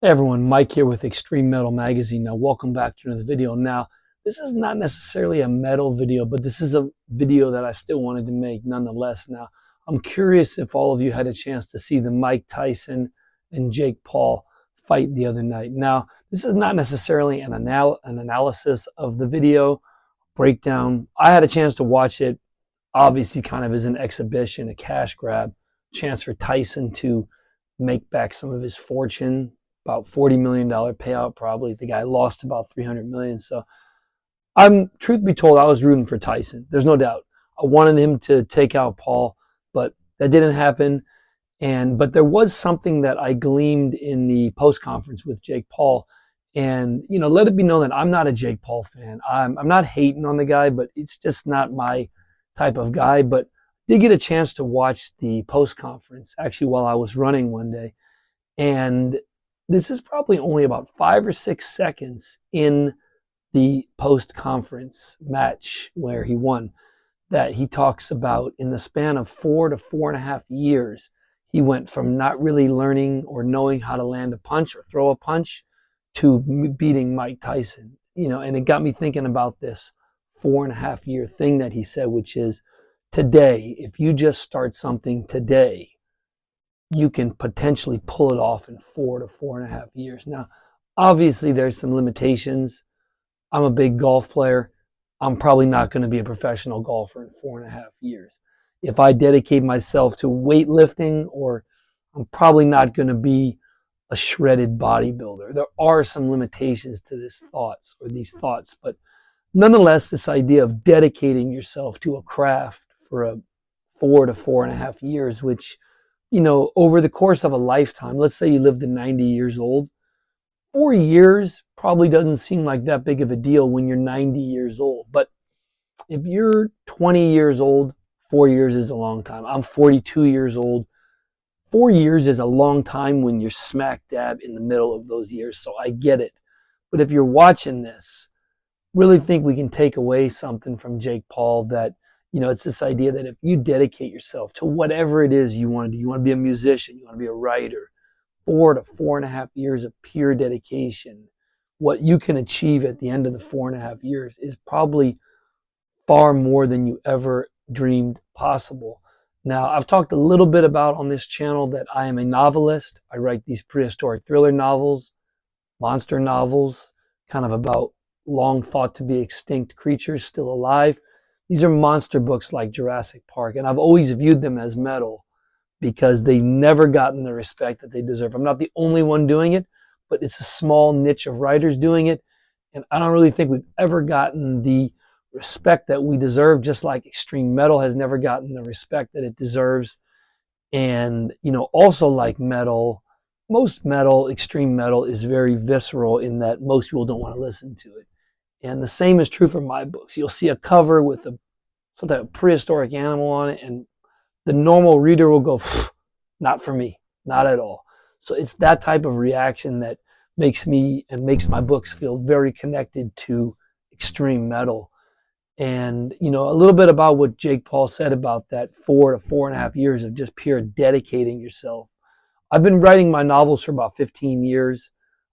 Hey everyone, Mike here with Extreme Metal Magazine. Now, welcome back to another video. Now, this is not necessarily a metal video, but this is a video that I still wanted to make nonetheless. Now, I'm curious if all of you had a chance to see the Mike Tyson and Jake Paul fight the other night. Now, this is not necessarily an analysis of the video breakdown. I had a chance to watch it, obviously kind of as an exhibition, a cash grab, chance for Tyson to make back some of his fortune, about $40 million payout probably. The guy lost about $300 million. So truth be told, I was rooting for Tyson. There's no doubt. I wanted him to take out Paul, but that didn't happen. But there was something that I gleamed in the post conference with Jake Paul. And, let it be known that I'm not a Jake Paul fan. I'm not hating on the guy, but it's just not my type of guy. But did get a chance to watch the post conference actually while I was running one day. And this is probably only about 5 or 6 seconds in the post-conference match where he won that he talks about in the span of 4 to 4.5 years, he went from not really learning or knowing how to land a punch or throw a punch to beating Mike Tyson. And it got me thinking about this 4.5 year thing that he said, which is today, if you just start something today, you can potentially pull it off in 4 to 4.5 years. Now, obviously, there's some limitations. I'm a big golf player. I'm probably not going to be a professional golfer in 4.5 years. If I dedicate myself to weightlifting, or I'm probably not going to be a shredded bodybuilder. There are some limitations to these thoughts, but nonetheless, this idea of dedicating yourself to a craft for a 4 to 4.5 years, which over the course of a lifetime, let's say you lived to 90 years old, 4 years probably doesn't seem like that big of a deal when you're 90 years old. But if you're 20 years old, 4 years is a long time. I'm 42 years old. 4 years is a long time when you're smack dab in the middle of those years. So I get it. But if you're watching this, really think we can take away something from Jake Paul that, it's this idea that if you dedicate yourself to whatever it is you want to do, you want to be a musician, you want to be a writer, 4 to 4.5 years of pure dedication, what you can achieve at the end of the 4.5 years is probably far more than you ever dreamed possible. Now, I've talked a little bit about on this channel that I am a novelist. I write these prehistoric thriller novels, monster novels, kind of about long thought to be extinct creatures still alive. These are monster books like Jurassic Park, and I've always viewed them as metal because they've never gotten the respect that they deserve. I'm not the only one doing it, but it's a small niche of writers doing it, and I don't really think we've ever gotten the respect that we deserve, just like extreme metal has never gotten the respect that it deserves. And, also like metal, most metal, extreme metal, is very visceral in that most people don't want to listen to it. And the same is true for my books. You'll see a cover with some type of prehistoric animal on it, and the normal reader will go, not for me, not at all. So it's that type of reaction that makes me and makes my books feel very connected to extreme metal. And, a little bit about what Jake Paul said about that 4 to 4.5 years of just pure dedicating yourself. I've been writing my novels for about 15 years.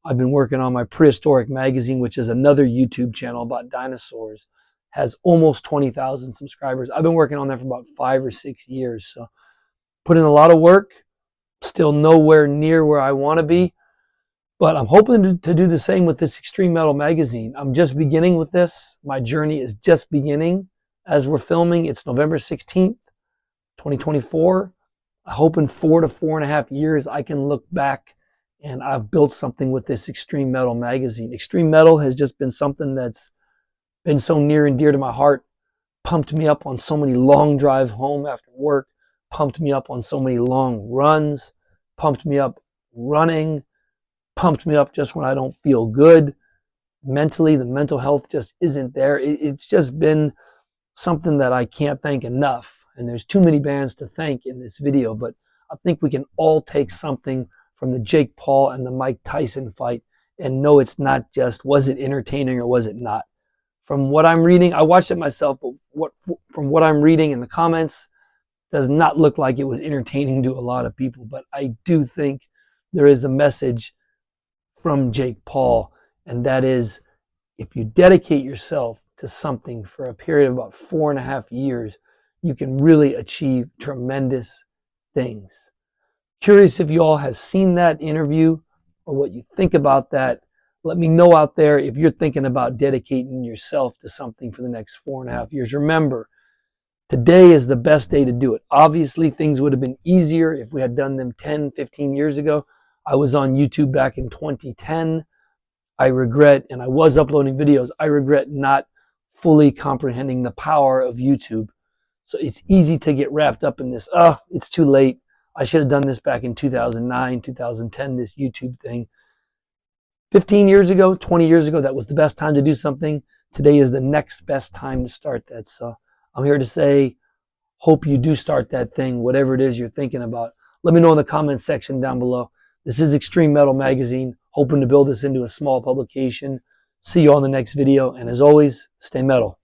I've been working on my prehistoric magazine, which is another YouTube channel about dinosaurs, has almost 20,000 subscribers. I've been working on that for about 5 or 6 years. So put in a lot of work, still nowhere near where I want to be, but I'm hoping to do the same with this Extreme Metal magazine. I'm just beginning with this. My journey is just beginning as we're filming. It's November 16th, 2024. I hope in 4 to 4.5 years I can look back and I've built something with this Extreme Metal magazine. Extreme Metal has just been something that's been so near and dear to my heart, pumped me up on so many long drives home after work, pumped me up on so many long runs, pumped me up running, pumped me up just when I don't feel good. Mentally, the mental health just isn't there. It's just been something that I can't thank enough. And there's too many bands to thank in this video, but I think we can all take something from the Jake Paul and the Mike Tyson fight and know it's not just, was it entertaining or was it not? From what I'm reading, I watched it myself, but from what I'm reading in the comments, does not look like it was entertaining to a lot of people. But I do think there is a message from Jake Paul, and that is, if you dedicate yourself to something for a period of about 4.5 years, you can really achieve tremendous things. Curious if you all have seen that interview or what you think about that. Let me know out there if you're thinking about dedicating yourself to something for the next 4.5 years. Remember, today is the best day to do it. Obviously, things would have been easier if we had done them 10, 15 years ago. I was on YouTube back in 2010. I regret, and I was uploading videos, I regret not fully comprehending the power of YouTube. So it's easy to get wrapped up in this, it's too late. I should have done this back in 2009, 2010, this YouTube thing. 15 years ago, 20 years ago, that was the best time to do something. Today is the next best time to start that. So I'm here to say, hope you do start that thing, whatever it is you're thinking about. Let me know in the comments section down below. This is Extreme Metal Magazine, hoping to build this into a small publication. See you on the next video, and as always, stay metal.